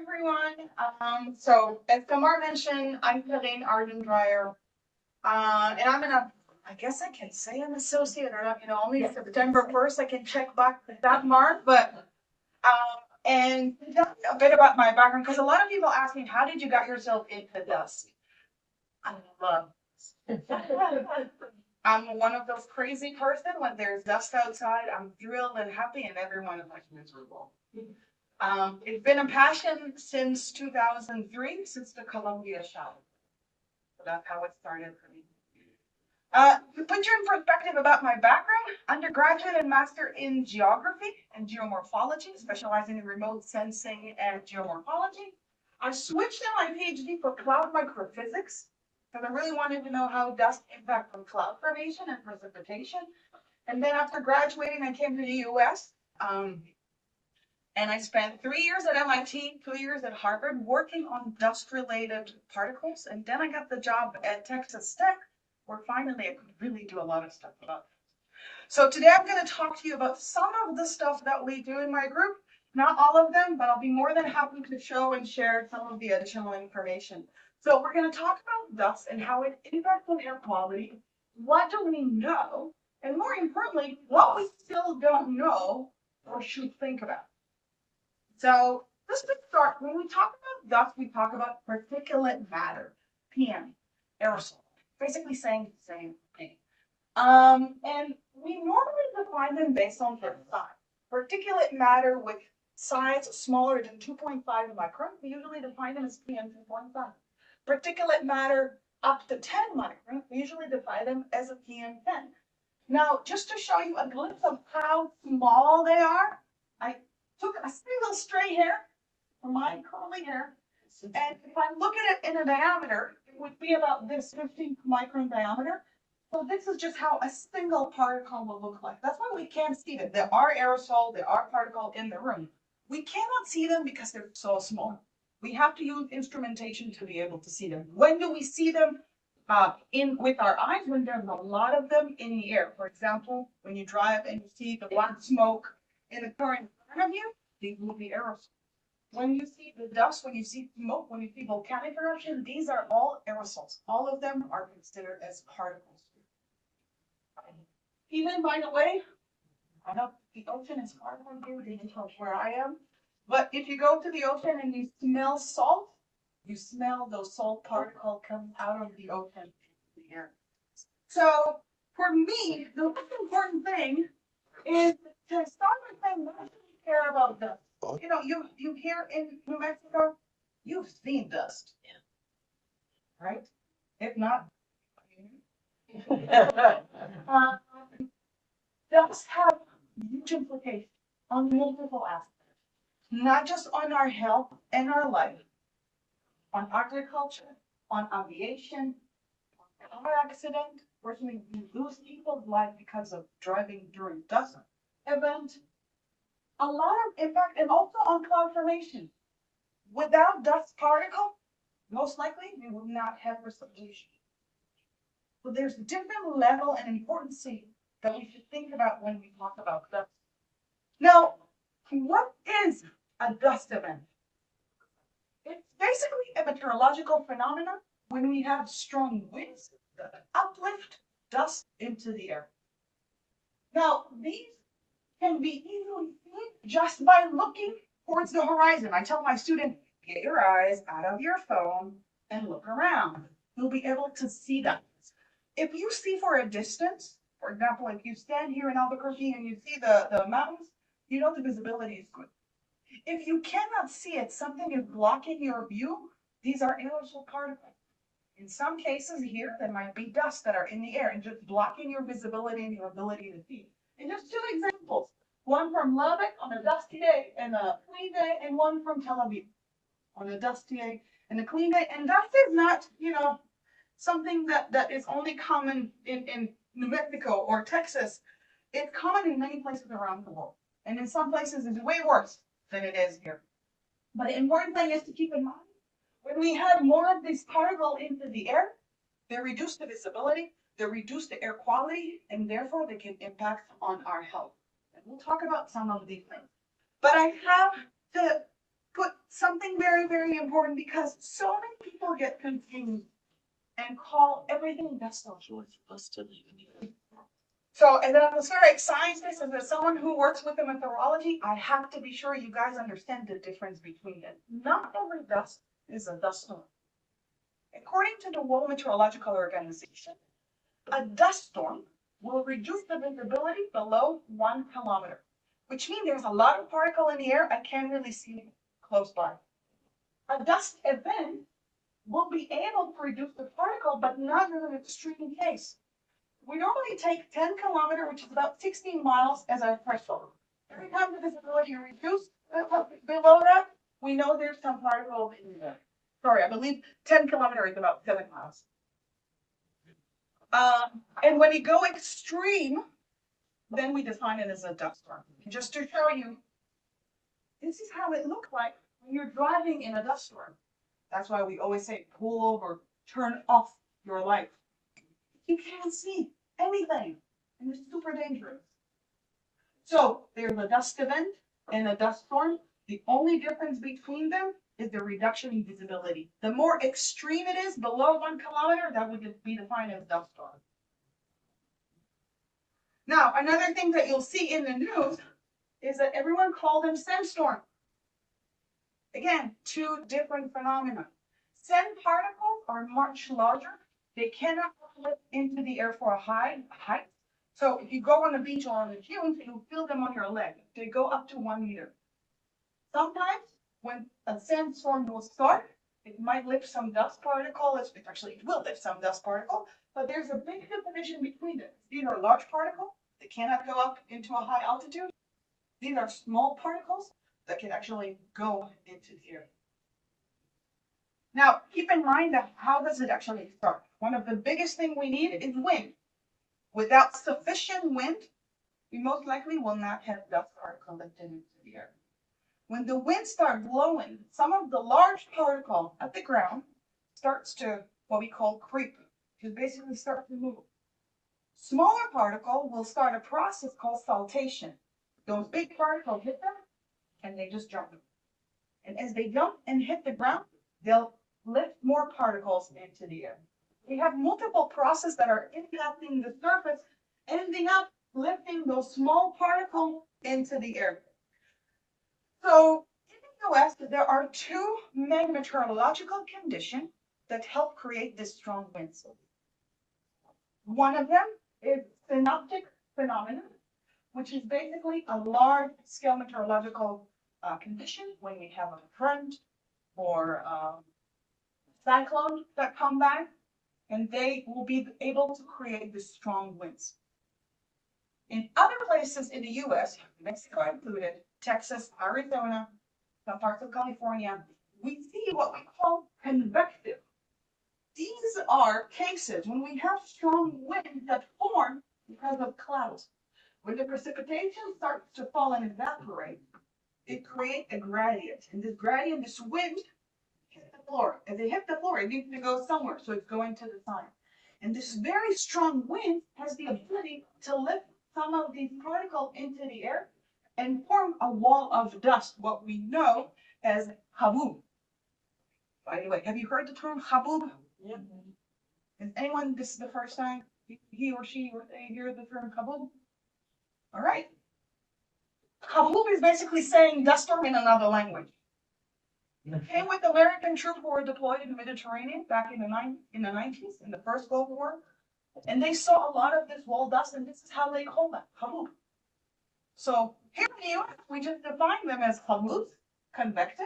everyone. So as Kamar mentioned, I'm Pauline Arden-Dreyer. And I guess I can say an associate or not, only September 1st, I can check back that mark, but, and to tell you a bit about my background, because a lot of people ask me, how did you get yourself into dust? I love I'm one of those crazy person when there's dust outside, I'm thrilled and happy and everyone is like miserable. It's been a passion since 2003, since the Columbia shower. So that's how it started for me. To put you in perspective about my background, undergraduate and master in geography and geomorphology, specializing in remote sensing and geomorphology. I switched in my PhD for cloud microphysics because I really wanted to know how dust impacts from cloud formation and precipitation. And then after graduating, I came to the US. And I spent 3 years at MIT, 2 years at Harvard, working on dust-related particles. And then I got the job at Texas Tech, where finally I could really do a lot of stuff about it. So today I'm going to talk to you about some of the stuff that we do in my group. Not all of them, but I'll be more than happy to show and share some of the additional information. So we're going to talk about dust and how it impacts on air quality. What do we know? And more importantly, what we still don't know or should think about. So just to start, when we talk about dust, we talk about particulate matter, PM, aerosol, basically saying the same thing. And we normally define them based on their size. Particulate matter with size smaller than 2.5 micron, we usually define them as PM 2.5. Particulate matter up to 10 micron, we usually define them as a PM 10. Now, just to show you a glimpse of how small they are, I took a single stray hair from my curly hair, and if I look at it in a diameter, it would be about this 15 micron diameter. So this is just how a single particle will look like. That's why we can't see them. There are aerosol, there are particles in the room. We cannot see them because they're so small. We have to use instrumentation to be able to see them. When do we see them? With our eyes, when there's a lot of them in the air. For example, when you drive and you see the black smoke in the car in front of you, these will be aerosols. When you see the dust, when you see smoke, when you see volcanic eruption, these are all aerosols. All of them are considered as particles. Even, by the way, I know the ocean is far from here from where I am, but if you go to the ocean and you smell salt, you smell those salt particles come out of the ocean into the air. So for me, the most important thing is to start with saying, what do we care about dust? You know, you here in New Mexico, you've seen dust, right? If not, dust have huge implications on multiple aspects, not just on our health and our life, on agriculture, on aviation, on car accident, personally we lose people's life because of driving during dust event. A lot of impact, and also on cloud formation. Without dust particle, most likely we would not have precipitation. So there's a different level and importance that we should think about when we talk about dust. Now, what is a dust event? It's basically a meteorological phenomenon when we have strong winds that uplift dust into the air. Now, these can be easily seen just by looking towards the horizon. I tell my students, get your eyes out of your phone and look around. You'll be able to see that. If you see for a distance, for example, if you stand here in Albuquerque and you see the mountains, you know the visibility is good. If you cannot see it, something is blocking your view, these are aerosol particles. In some cases here, there might be dust that are in the air and just blocking your visibility and your ability to see. And just two examples, one from Lubbock on a dusty day and a clean day, and one from Tel Aviv on a dusty day and a clean day. And dust is not, something that is only common in New Mexico or Texas. It's common in many places around the world. And in some places it's way worse than it is here. But the important thing is to keep in mind, when we have more of this particle into the air, they reduce the visibility, they reduce the air quality, and therefore they can impact on our health. And we'll talk about some of these things. But I have to put something very, very important because so many people get confused and call everything dust storm. So, and then as a very scientist and as someone who works with the methodology, I have to be sure you guys understand the difference between it. Not every dust is a dust storm. According to the World Meteorological Organization, a dust storm will reduce the visibility below 1 kilometer, which means there's a lot of particle in the air I can't really see close by. A dust event will be able to reduce the particle, but not in an extreme case. We normally take 10 kilometers, which is about 16 miles, as our threshold. Every time the visibility reduces below that, we know there's some particle in there. Sorry, I believe 10 kilometers is about 7 miles. And when you go extreme, then we define it as a dust storm. Just to show you, this is how it looks like when you're driving in a dust storm. That's why we always say pull over, turn off your light. You can't see anything, and it's super dangerous. So there's a dust event and a dust storm. The only difference between them is the reduction in visibility. The more extreme it is, below 1 kilometer, that would be defined as dust storm. Now, another thing that you'll see in the news is that everyone called them sandstorm. Again, two different phenomena. Sand particles are much larger. They cannot lift into the air for a high height. So if you go on the beach or on the dunes, you'll feel them on your leg. They go up to 1 meter. Sometimes when a sandstorm will start, it might lift some dust particles. It will lift some dust particle, but there's a big definition between them. These are large particles that cannot go up into a high altitude. These are small particles that can actually go into the air. Now, keep in mind that how does it actually start? One of the biggest things we need is wind. Without sufficient wind, we most likely will not have dust particles lifted into the air. When the wind starts blowing, some of the large particle at the ground starts to what we call creep, which basically start to move. Smaller particle will start a process called saltation. Those big particles hit them and they just jump. And as they jump and hit the ground, they'll lift more particles into the air. We have multiple processes that are impacting the surface, ending up lifting those small particles into the air. So in the US, there are two main meteorological conditions that help create this strong winds. One of them is synoptic phenomenon, which is basically a large-scale meteorological condition when we have a front or cyclone that come back, and they will be able to create the strong winds. In other places in the US, Mexico included, Texas, Arizona, some parts of California, we see what we call convective. These are cases when we have strong winds that form because of clouds. When the precipitation starts to fall and evaporate, it creates a gradient. And this gradient, this wind, hit the floor. As it hits the floor, it needs to go somewhere, so it's going to the sun. And this very strong wind has the ability to lift some of these particles into the air and form a wall of dust, what we know as haboob. By the way, have you heard the term haboob? Yeah. Is anyone, this is the first time he or she or they hear the term haboob? All right. Haboob is basically saying dust storm in another language. It came with American troops who were deployed in the Mediterranean back in the 90s, in the First Gulf War. And they saw a lot of this wall dust, and this is how they call that, haboob. So here in the US, we just define them as haboobs, convective,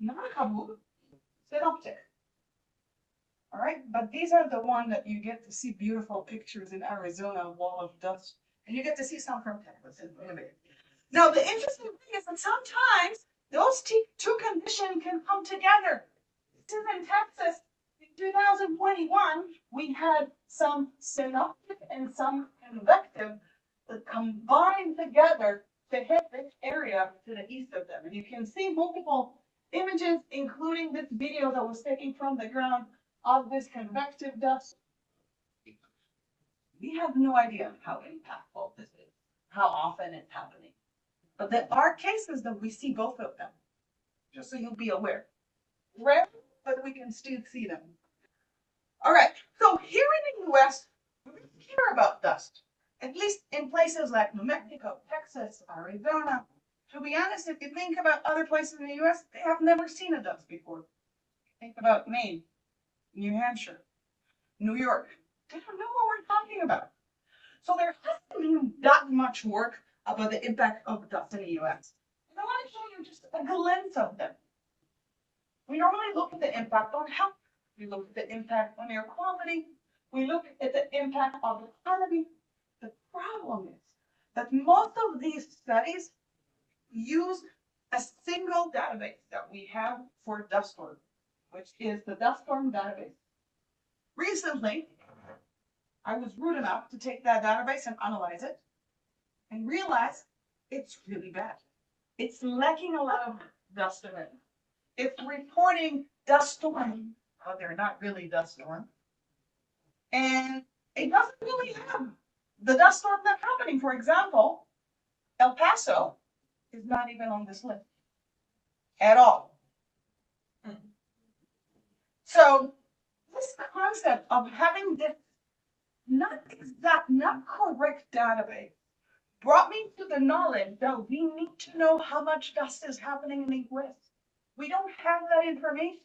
not haboob, synoptic. All right, but these are the ones that you get to see beautiful pictures in Arizona, wall of dust, and you get to see some from Texas in a bit. Now, the interesting thing is that sometimes those two conditions can come together. This is in Texas. In 2021, we had some synoptic and some convective that combined together to hit this area to the east of them. And you can see multiple images, including this video that was taken from the ground of this convective dust. We have no idea how impactful this is, how often it's happening. But there are cases that we see both of them. just so you'll be aware. Rare, but we can still see them. All right, so here in the US, we care about dust, at least in places like New Mexico, Texas, Arizona. To be honest, if you think about other places in the US, they have never seen a dust before. Think about Maine, New Hampshire, New York. They don't know what we're talking about. So there hasn't been that much work about the impact of dust in the US. And I want to show you just a glimpse of them. We normally look at the impact on health. We look at the impact on air quality. We look at the impact on the economy. The problem is that most of these studies use a single database that we have for dust storm, which is the dust storm database. Recently, I was rude enough to take that database and analyze it and realize it's really bad. It's lacking a lot of dust in it. It's reporting dust storm, but they're not really dust storm. And it doesn't really have the dust storm that's happening. For example, El Paso is not even on this list at all. So this concept of having this not exact, not correct database brought me to the knowledge that we need to know how much dust is happening in the US. We don't have that information.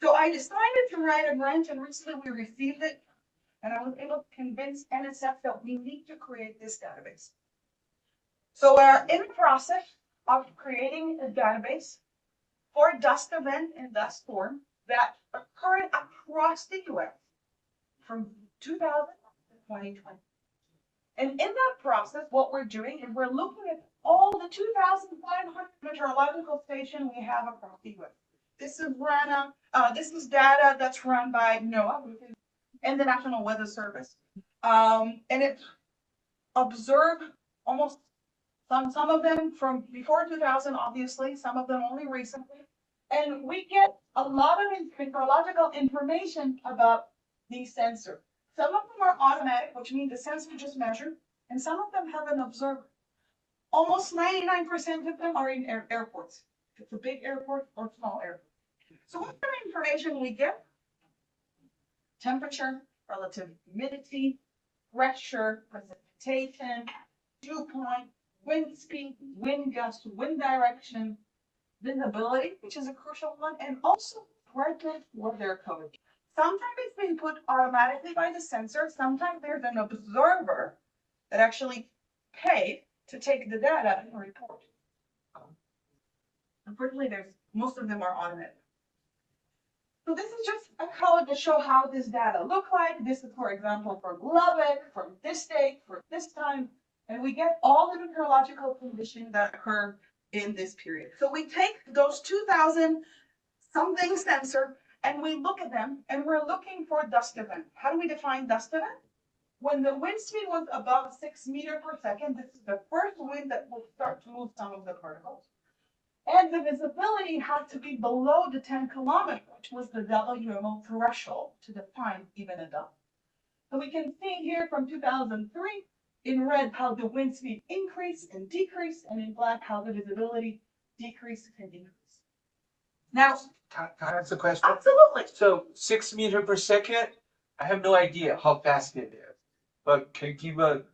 So I decided to write a grant, and recently we received it, and I was able to convince NSF that we need to create this database. So we're in the process of creating a database for dust event and dust storm that occurred across the US from 2000 to 2020. And in that process, what we're doing is we're looking at all the 2,500 meteorological stations we have across the US. This is data that's run by NOAA and the National Weather Service. And it observed almost some of them from before 2000, obviously, some of them only recently. And we get a lot of meteorological information about these sensors. Some of them are automatic, which means the sensor just measured, and some of them have an observer. Almost 99% of them are in airports. If it's a big airport or small airport. So what kind of information we get? Temperature, relative humidity, pressure, precipitation, dew point, wind speed, wind gust, wind direction, visibility, which is a crucial one, and also threatened weather coverage. Sometimes it's being put automatically by the sensor. Sometimes there's an observer that actually paid to take the data and report. Unfortunately, most of them are automated. So this is just a color to show how this data look like. This is, for example, for Lubbock, from this date, for this time, and we get all the meteorological conditions that occur in this period. So we take those 2,000 something sensor and we look at them, and we're looking for dust event. How do we define dust event? When the wind speed was above 6 meters per second, this is the first wind that will start to move some of the particles. And the visibility had to be below the 10 kilometers, which was the WMO threshold to define even a dust. So we can see here from 2003, in red, how the wind speed increased and decreased, and in black, how the visibility decreased and increased. Now, Can I ask a question? absolutely. So 6 meters per second, I have no idea how fast it is. But can you give an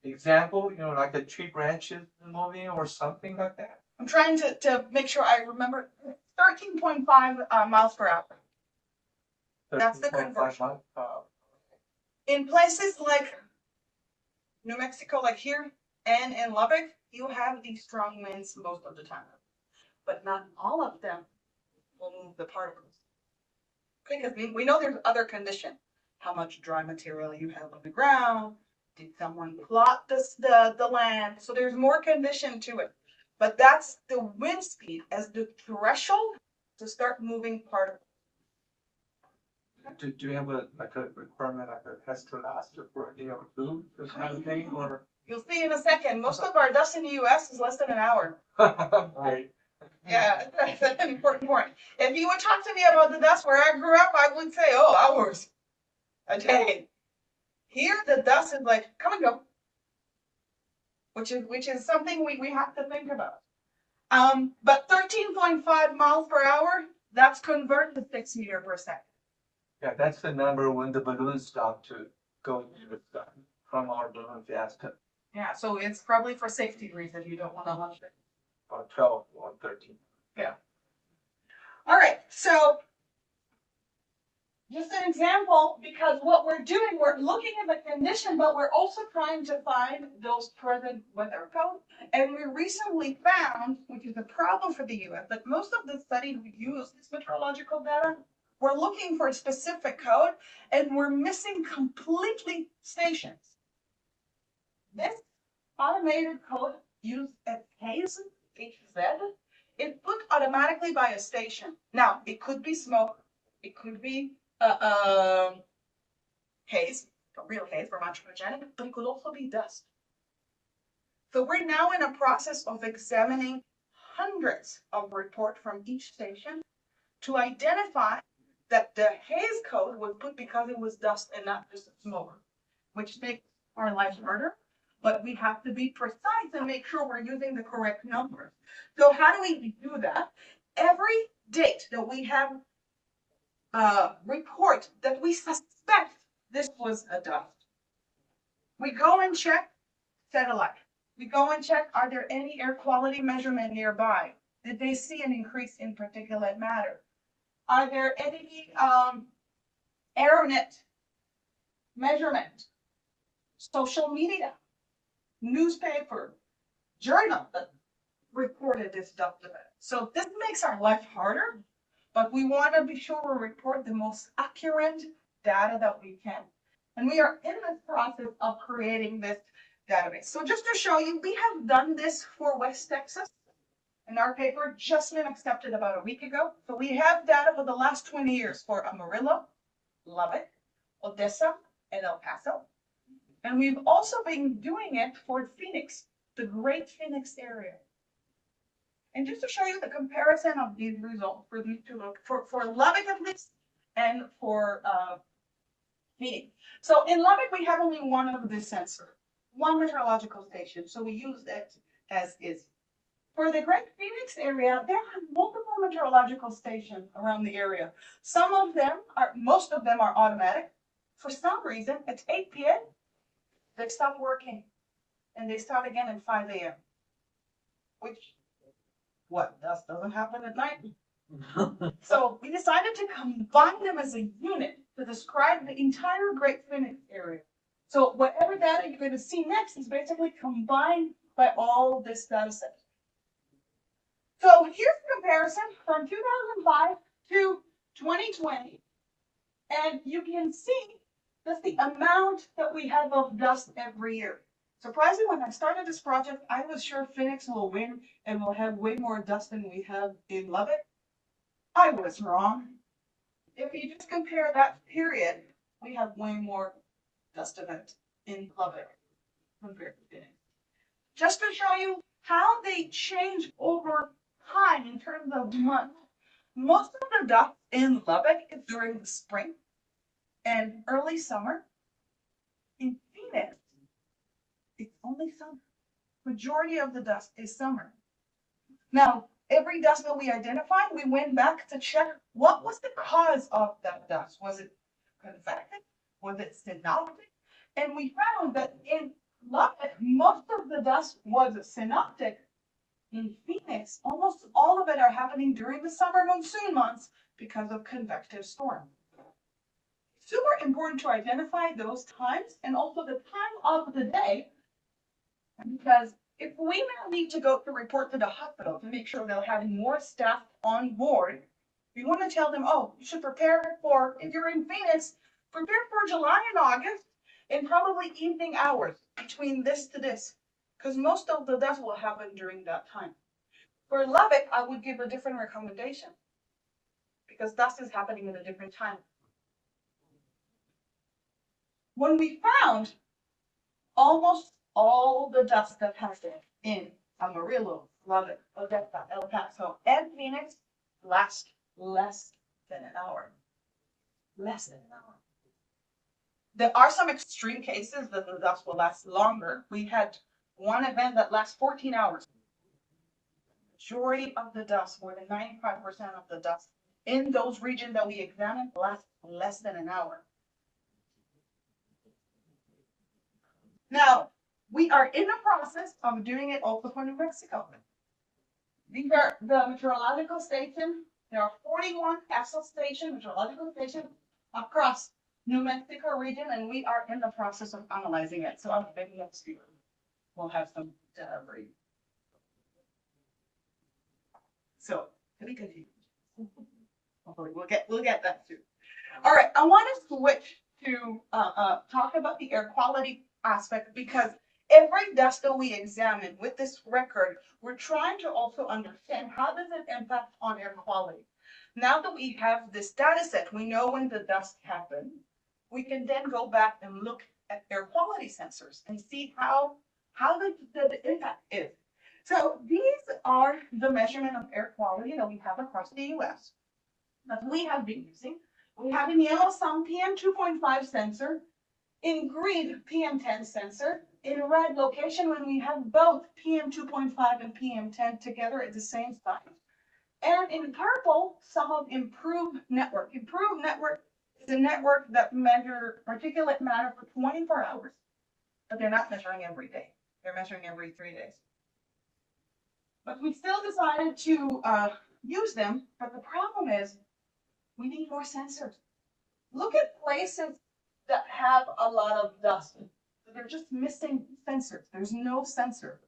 example, like the tree branches moving or something like that? I'm trying to make sure I remember 13.5 miles per hour. That's the 13.5 conversion. miles per hour. In places like New Mexico, like here, and in Lubbock, you have these strong winds most of the time. But not all of them will move the particles. Because we know there's other conditions. How much dry material you have on the ground. Did someone plot the land? So there's more condition to it. But that's the wind speed as the threshold to start moving particles. Do you have a requirement, like a test to last for a day or two, this kind of thing, or? You'll see in a second. Most of our dust in the US is less than an hour. Right. Yeah, that's an important point. If you would talk to me about the dust where I grew up, I would say, oh, hours a day. Here, the dust is like, come and go. Which is something we have to think about. But 13.5 miles per hour, that's converted to 6 meters per second. Yeah, that's the number when the balloon stopped to go to the sky from our balloon fiasco. Yeah, so it's probably for safety reasons. You don't want to launch it. Or 12 or 13. All right, so just an example, because what we're doing, we're looking at the condition, but we're also trying to find those present weather codes. And we recently found, which is a problem for the US, that most of the studies we use this meteorological data, we're looking for a specific code, and we're missing completely stations. This automated code used at HZ, is put automatically by a station. Now, it could be smoke, it could be haze, real haze for microgenic, but it could also be dust. So we're now in a process of examining hundreds of reports from each station to identify that the haze code was put because it was dust and not just smoke, which makes our life harder. But we have to be precise and make sure we're using the correct numbers. So how do we do that? Every date that we have report that we suspect this was a dust, we go and check satellite. We go and check, are there any air quality measurement nearby? Did they see an increase in particulate matter? Are there any aeronet measurement, social media, newspaper, journal that reported this dust event? So this makes our life harder, but we want to be sure we report the most accurate data that we can. And we are in this process of creating this database. So just to show you, we have done this for West Texas, and our paper just been accepted about a week ago. So we have data for the last 20 years for Amarillo, Lubbock, Odessa, and El Paso. And we've also been doing it for Phoenix, the Great Phoenix area. And just to show you the comparison of these results for these two, for Lubbock at least, and for Phoenix. So in Lubbock, we have only one of the sensor, one meteorological station. So we use it as is. For the Great Phoenix area, there are multiple meteorological stations around the area. Most of them are automatic. For some reason, at 8 p.m., they stop working and they start again at 5 a.m. Which, doesn't happen at night. So we decided to combine them as a unit to describe the entire Great Phoenix area. So whatever data you're going to see next is basically combined by all this data set. So here's a comparison from 2005 to 2020. And you can see that's the amount that we have of dust every year. Surprisingly, when I started this project, I was sure Phoenix will win and will have way more dust than we have in Lubbock. I was wrong. If you just compare that period, we have way more dust events in Lubbock compared to Phoenix. Just to show you how they change over time in terms of month. Most of the dust in Lubbock is during the spring and early summer. In Phoenix, it's only summer. Majority of the dust is summer. Now, every dust that we identified, we went back to check what was the cause of that dust. Was it convective? Was it synoptic? And we found that in Lubbock, most of the dust was synoptic. In Phoenix, almost all of it are happening during the summer monsoon months because of convective storm. Super important to identify those times and also the time of the day, because if we now need to go to report to the hospital to make sure they'll have more staff on board, we want to tell them, oh, you should prepare for, if you're in Phoenix, prepare for July and August and probably evening hours between this to this, because most of the dust will happen during that time. For Lubbock, I would give a different recommendation because dust is happening at a different time. When we found almost all the dust that happened in Amarillo, Lubbock, Odessa, El Paso, and Phoenix last less than an hour. Less than an hour. There are some extreme cases that the dust will last longer. We had one event that lasts 14 hours. majority of the dust, more than 95% of the dust in those regions that we examined lasts less than an hour. Now, we are in the process of doing it also for New Mexico. These are the meteorological station. There are 41 ESSA station, meteorological stations across New Mexico region, and we are in the process of analyzing it. So I'm maybe next year we'll have some data for you. So to be continued. Hopefully we'll get that too. All right, I want to switch to talk about the air quality aspect, because every dust that we examine with this record, we're trying to also understand how does it impact on air quality. Now that we have this data set, we know when the dust happened, we can then go back and look at air quality sensors and see how the impact is. So these are the measurement of air quality that we have across the US that we have been using. We have in yellow some PM2.5 sensor, in green PM10 sensor, in red location when we have both PM2.5 and PM10 together at the same time. And in purple, some of improved network. Improved network is a network that measures particulate matter for 24 hours, but they're not measuring every day. They're measuring every 3 days. But we still decided to use them, but the problem is we need more sensors. Look at places that have a lot of dust. They're just missing sensors. There's no sensor.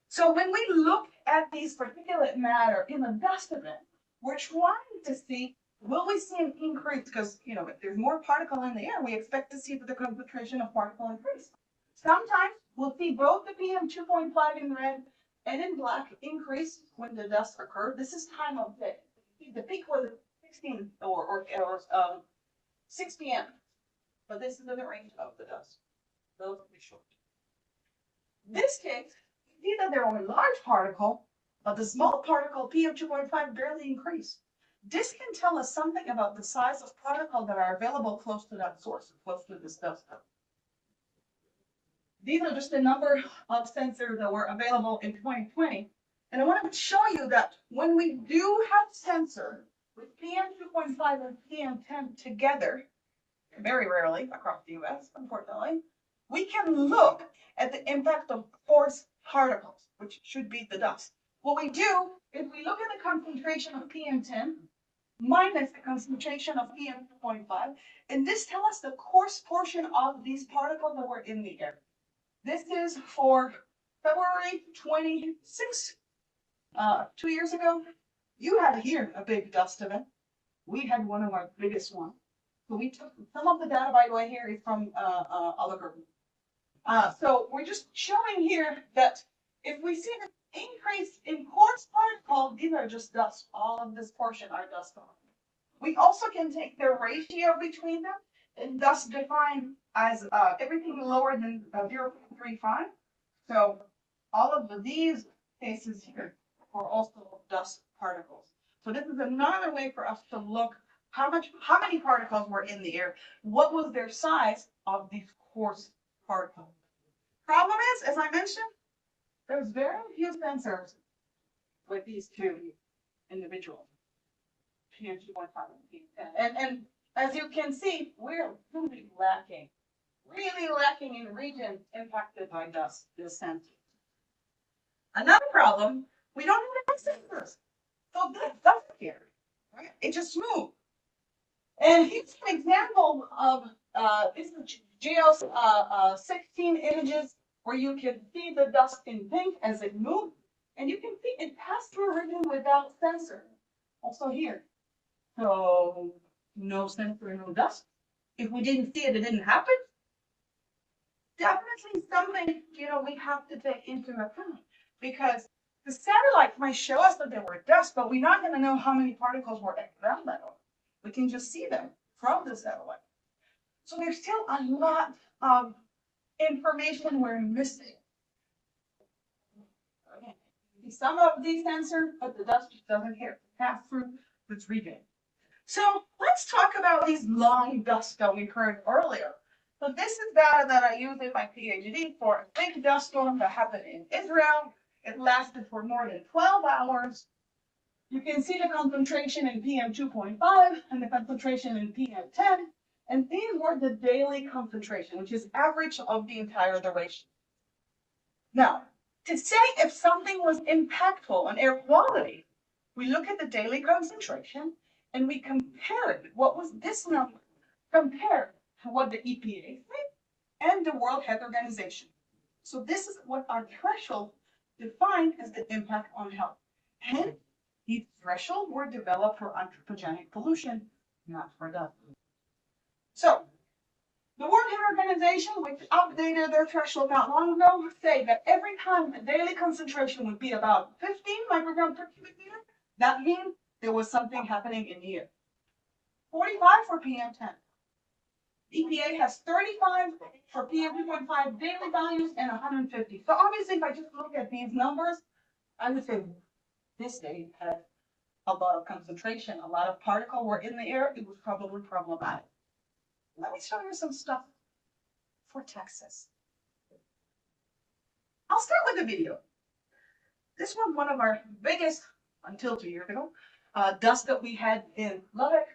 So when we look at these particulate matter in a dust event, we're trying to see, will we see an increase? Because, you know, if there's more particle in the air, we expect to see the concentration of particle increase. Sometimes we'll see both the PM2.5 in red and in black increase when the dust occurred. This is time of day. The peak was 16 or 6 p.m. But this is in the range of the dust, relatively short. This case, we see that they're only large particle, but the small particle PM2.5 barely increase. This can tell us something about the size of particles that are available close to that source, close to this dust. These are just a number of sensors that were available in 2020. And I want to show you that when we do have sensor with PM2.5 and PM10 together, very rarely across the US, unfortunately, we can look at the impact of coarse particles, which should be the dust. What we do is we look at the concentration of PM10 minus the concentration of PM2.5, and this tells us the coarse portion of these particles that were in the air. This is for February 26, 2 years ago. You had here a big dust event. We had one of our biggest ones. So we took some of the data, by the way, here is from Oliver. So we're just showing here that if we see an increase in coarse particles, these are just dust. All of this portion are dust. We also can take the ratio between them and thus define as everything lower than 0.35. So all of these cases here are also dust particles. So this is another way for us to look how many particles were in the air, what was their size of these coarse particles. Problem is, as I mentioned, there's very few sensors with these two individuals, PM2.5 and PM10. And as you can see, we're really lacking in regions impacted by dust descent. Another problem, we don't have any sensors. So this dust here, right? It just moved. And here's an example of this is GEOS 16 images where you can see the dust in pink as it moved, and you can see it passed through a region without sensor. Also here. So no sensor, no dust. If we didn't see it, it didn't happen. Definitely something, you know, we have to take into account, because the satellite might show us that there were dust, but we're not going to know how many particles were around that one. We can just see them from the satellite. So there's still a lot of information we're missing. Again, some of these sensors, but the dust just doesn't pass through this region. So let's talk about these long dust that we heard earlier. So this is data that I used in my PhD for a big dust storm that happened in Israel It lasted for more than 12 hours. You can see the concentration in PM 2.5 and the concentration in PM 10. And these were the daily concentration, which is average of the entire duration. Now, to say if something was impactful on air quality, we look at the daily concentration and we compare it. What was this number compared to what the EPA said and the World Health Organization? So this is what our threshold defined as the impact on health. And these thresholds were developed for anthropogenic pollution, not for dust. So the World Health Organization, which updated their threshold not long ago, say that every time the daily concentration would be about 15 micrograms per cubic meter, that means there was something happening in the air. 45 for PM10. EPA has 35 for PM2.5 daily values and 150. So obviously, if I just look at these numbers, I would say this day had a lot of concentration, a lot of particles were in the air. It was probably problematic. Let me show you some stuff for Texas. I'll start with a video. This was one of our biggest, until 2 years ago, dust that we had in Lubbock.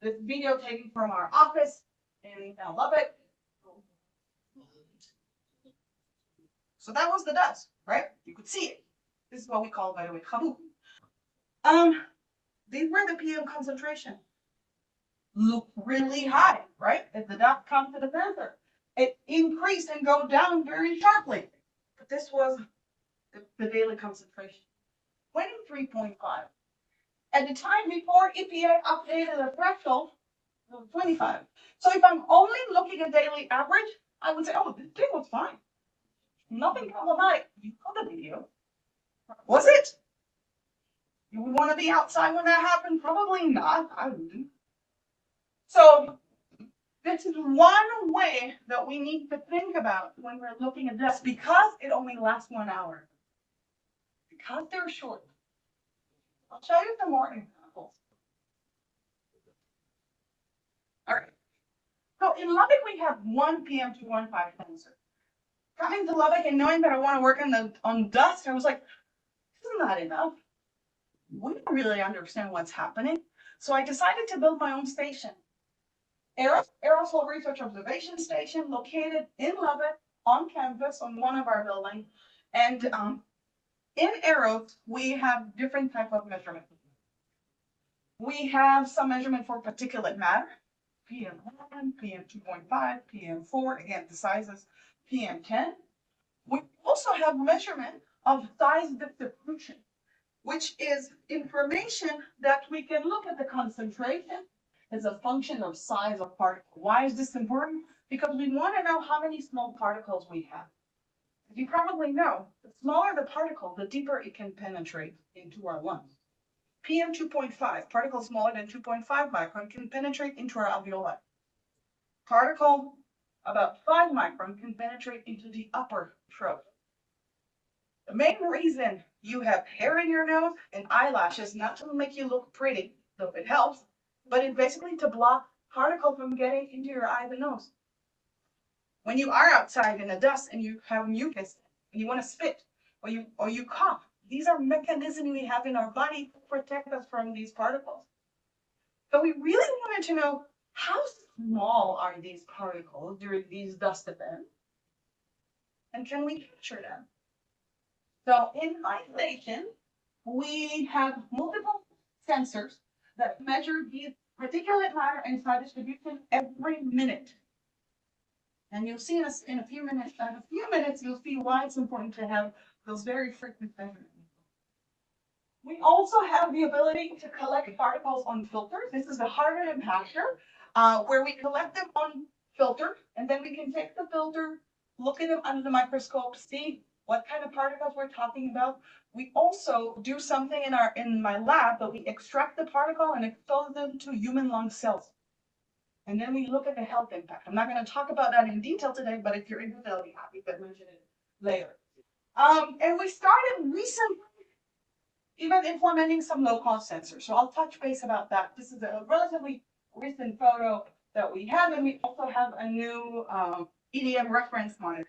This video taken from our office in Lubbock. So that was the dust, right? You could see it. This is what we call, by the way, chabu. These were the PM concentration. Look really high, right? If the dust comes to the sensor, it increased and go down very sharply. But this was the daily concentration, 23.5. At the time before EPA updated the threshold, it was 25. So if I'm only looking at daily average, I would say, oh, this thing was fine. Nothing problematic. You saw the video. Was it? You would want to be outside when that happened? Probably not. I wouldn't. So this is one way that we need to think about when we're looking at dust, because it only lasts 1 hour. Because they're short. I'll show you some more examples. All right. So in Lubbock, we have one PM2.5 sensor. Coming to Lubbock and knowing that I want to work on dust, I was like, this is not enough. We don't really understand what's happening. So I decided to build my own station. Aerosol Research Observation Station, located in Lubbock on campus on one of our buildings. And in Aeros, we have different type of measurements. We have some measurement for particulate matter, PM1, PM2.5, PM4, again, the sizes, PM10. We also have measurement of size distribution, which is information that we can look at the concentration as a function of size of particle. Why is this important? Because we want to know how many small particles we have. As you probably know, the smaller the particle, the deeper it can penetrate into our lungs. PM 2.5, particles smaller than 2.5 micron can penetrate into our alveoli. Particle about 5 micron can penetrate into the upper throat. The main reason you have hair in your nose and eyelashes, not to make you look pretty, though it helps, but it's basically to block particles from getting into your eyes and nose. When you are outside in the dust and you have mucus and you want to spit or you cough, these are mechanisms we have in our body to protect us from these particles. So we really wanted to know, how small are these particles during these dust events? And can we capture them? So in my station, we have multiple sensors that measure the particulate matter and size distribution every minute. And you'll see us in a few minutes, you'll see why it's important to have those very frequent measurements. We also have the ability to collect particles on filters. This is the harder impactor, where we collect them on filter, and then we can take the filter, look at them under the microscope, see what kind of particles we're talking about. We also do something in my lab that we extract the particle and expose them to human lung cells. And then we look at the health impact. I'm not going to talk about that in detail today, but if you're interested, I'll be happy to mention it later. And we started recently even implementing some low-cost sensors. So I'll touch base about that. This is a relatively recent photo that we have, and we also have a new EDM reference monitor.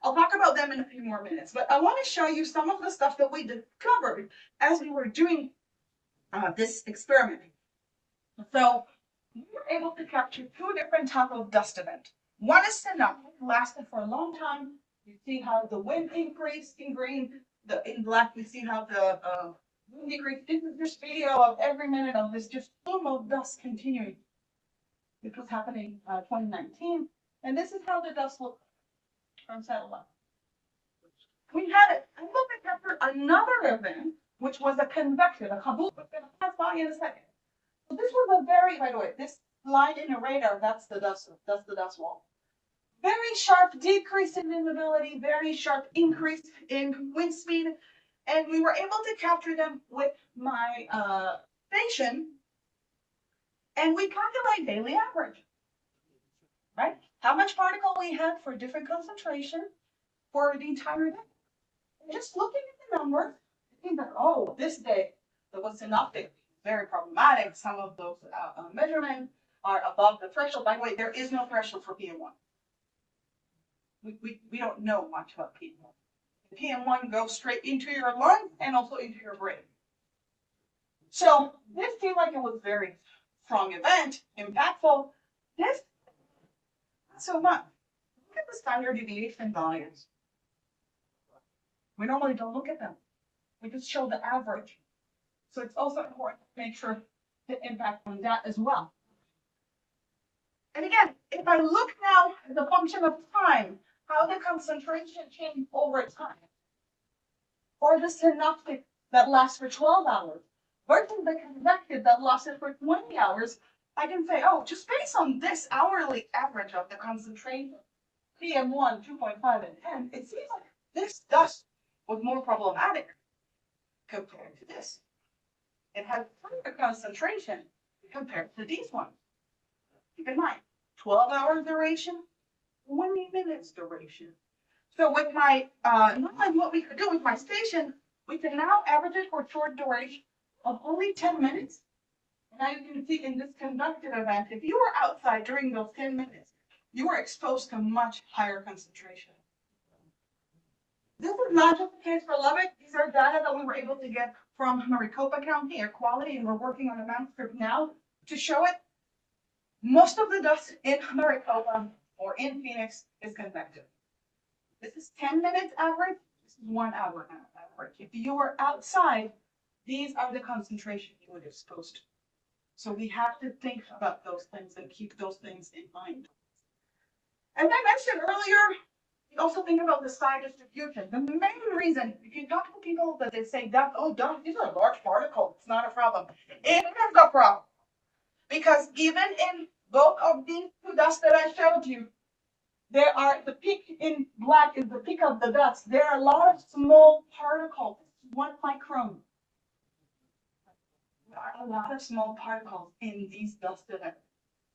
I'll talk about them in a few more minutes, but I want to show you some of the stuff that we discovered as we were doing this experiment. So we were able to capture two different types of dust event. One is synoptic, lasted for a long time. You see how the wind increased in green. In black, you see how the wind decreased. This is this video of every minute of this just plume of dust continuing. This was happening 2019, and this is how the dust looked from satellite. We had it. I'm going to capture another event, which was a convection, a kaboom. It's going to pass by in a second. So this was a very, by the way, this line in the radar, that's the dust wall. Very sharp decrease in visibility, very sharp increase in wind speed, and we were able to capture them with my station, and we calculate daily average, right? How much particle we had for different concentration for the entire day. And just looking at the numbers, I think that, oh, this day there was synoptic, very problematic. Some of those measurements are above the threshold. By the way, there is no threshold for PM1. We don't know much about PM1. The PM1 goes straight into your lung and also into your brain. So this seemed like it was a very strong event, impactful. This, not so much. Look at the standard deviation values. We normally don't look at them. We just show the average. So it's also important to make sure the impact on that as well. And again, if I look now at the function of time, how the concentration changed over time, or the synoptic that lasts for 12 hours, versus the convective that lasted for 20 hours, I can say, oh, just based on this hourly average of the concentration, PM1, 2.5, and 10, it seems like this dust was more problematic compared to this. It had higher concentration compared to these ones. Keep in mind, 12-hour duration, 20 minutes duration. So with my, knowing what we could do with my station, we can now average it for short duration of only 10 minutes. And now you can see in this conductive event, if you were outside during those 10 minutes, you were exposed to much higher concentration. This is not just the case for Lubbock. These are data that we were able to get from Maricopa County Air Quality, and we're working on a manuscript now to show it. Most of the dust in Maricopa or in Phoenix is convective. This is 10 minutes average. This is 1 hour average. If you were outside, these are the concentrations you would exposed to. So we have to think about those things and keep those things in mind. As I mentioned earlier, we also think about the size distribution. The main reason, if you talk to people that they say that, oh, dust, these are large particles, it's not a problem. It is a problem. Because even in both of these two dusts that I showed you, there are, the peak in black is the peak of the dust. There are a lot of small particles, 1 micron. There are a lot of small particles in these dust events.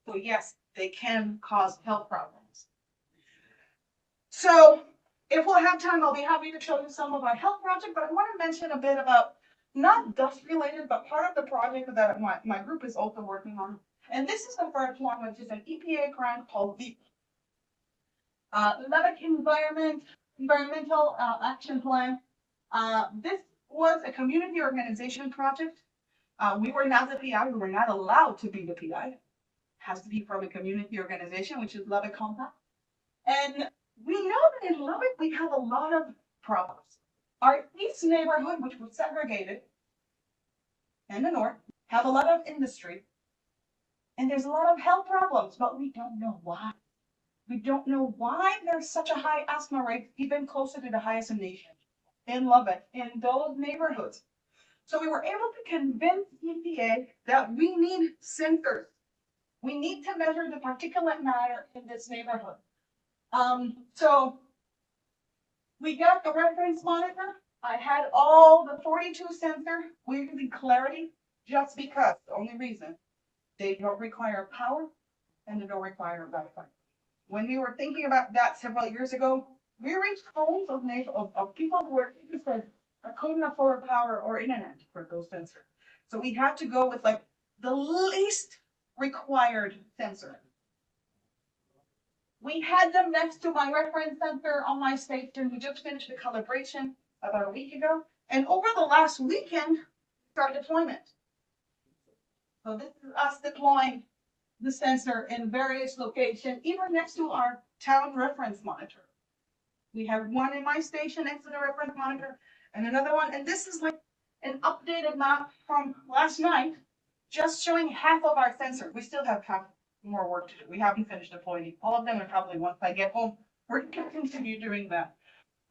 So yes, they can cause health problems. So if we'll have time, I'll be happy to show you some of our health project, but I want to mention a bit about not dust related, but part of the project that my group is also working on. And this is the first one, which is an EPA grant called LEAP. Lubbock Environmental Action Plan. This was a community organization project. We were not the PI, we were not allowed to be the PI. It has to be from a community organization, which is Lubbock Compact. And we know that in Lubbock, we have a lot of problems. Our east neighborhood, which was segregated, and the north, have a lot of industry. And there's a lot of health problems, but we don't know why. We don't know why there's such a high asthma rate, even closer to the highest in the nation, in Lubbock, in those neighborhoods. So we were able to convince EPA that we need sensors. We need to measure the particulate matter in this neighborhood. So we got the reference monitor. I had all the 42 sensors. We're using Clarity just because, the only reason, they don't require power and they don't require Wi-Fi. When we were thinking about that several years ago, we reached homes of people who were interested or couldn't afford power or internet for those sensors. So we had to go with like the least required sensor. We had them next to my reference center on my station. We just finished the calibration about a week ago. And over the last weekend, start deployment. So this is us deploying the sensor in various locations, even next to our town reference monitor. We have one in my station next to the reference monitor and another one. And this is like an updated map from last night, just showing half of our sensors. We still have half more work to do. We haven't finished deploying all of them, and probably once I get home, we're going to continue doing that.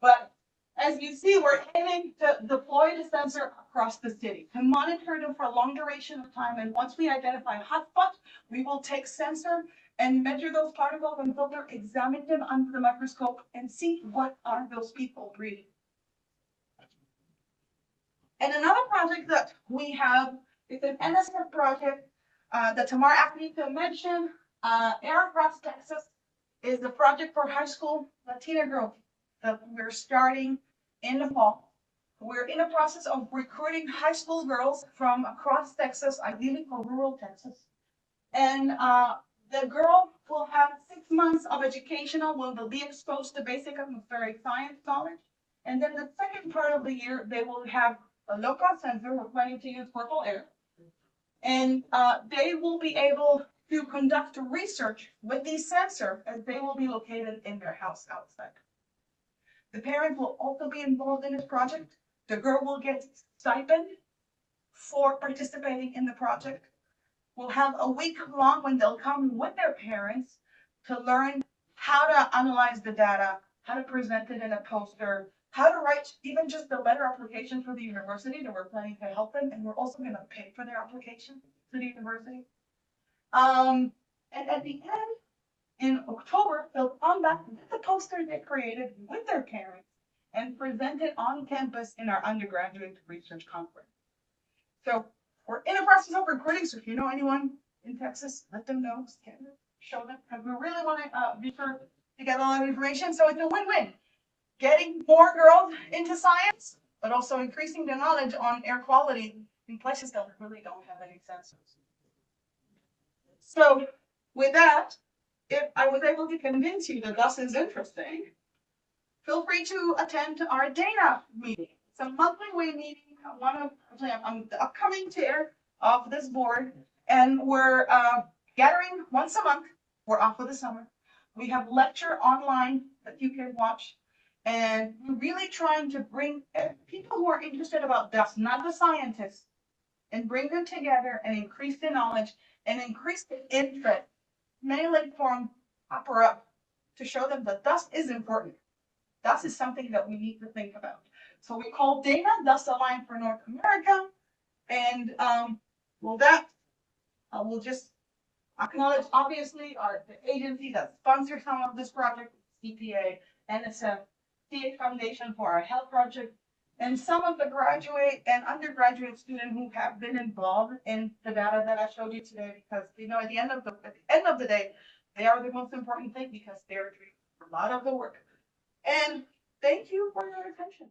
But as you see, we're aiming to deploy the sensor across the city to monitor them for a long duration of time. And once we identify hotspots, we will take sensor and measure those particles and filter, examine them under the microscope and see what are those people breathing. And another project that we have is an NSF project that Tamar asked me to mention. Air Across Texas is the project for high school Latina girls that we're starting in the fall. We're in the process of recruiting high school girls from across Texas, ideally from rural Texas. And the girl will have 6 months of educational where they'll be exposed to basic atmospheric science knowledge. And then the second part of the year, they will have a low-cost sensor. We're planning to use purple air. And they will be able to conduct research with these sensors as they will be located in their house outside. The parents will also be involved in this project. The girl will get stipend for participating in the project. We'll have a week long when they'll come with their parents to learn how to analyze the data, how to present it in a poster, how to write even just the letter application for the university that we're planning to help them. And we're also going to pay for their application to the university. And at the end, in October, they'll come back with the poster they created with their parents and present it on campus in our undergraduate research conference. So we're in a process of recruiting, so if you know anyone in Texas, let them know, show them, because we really want to be sure to get a lot of information. So it's a win-win. Getting more girls into science, but also increasing the knowledge on air quality in places that really don't have any sensors. So with that, if I was able to convince you that this is interesting, feel free to attend our Dana meeting. It's a monthly meeting. I'm the upcoming chair of this board, and we're gathering once a month. We're off for the summer. We have lecture online that you can watch, and we're really trying to bring people who are interested about dust, not the scientists, and bring them together and increase the knowledge and increase the interest, mainly from upper up, to show them that dust is important. Dust is something that we need to think about. So we call Dana Dust Alliance for North America. And we'll just acknowledge, obviously, the agency that sponsors some of this project, CPA, NSF, CH Foundation for our health project, and some of the graduate and undergraduate students who have been involved in the data that I showed you today, because at the end of the day, they are the most important thing because they're doing a lot of the work. And thank you for your attention.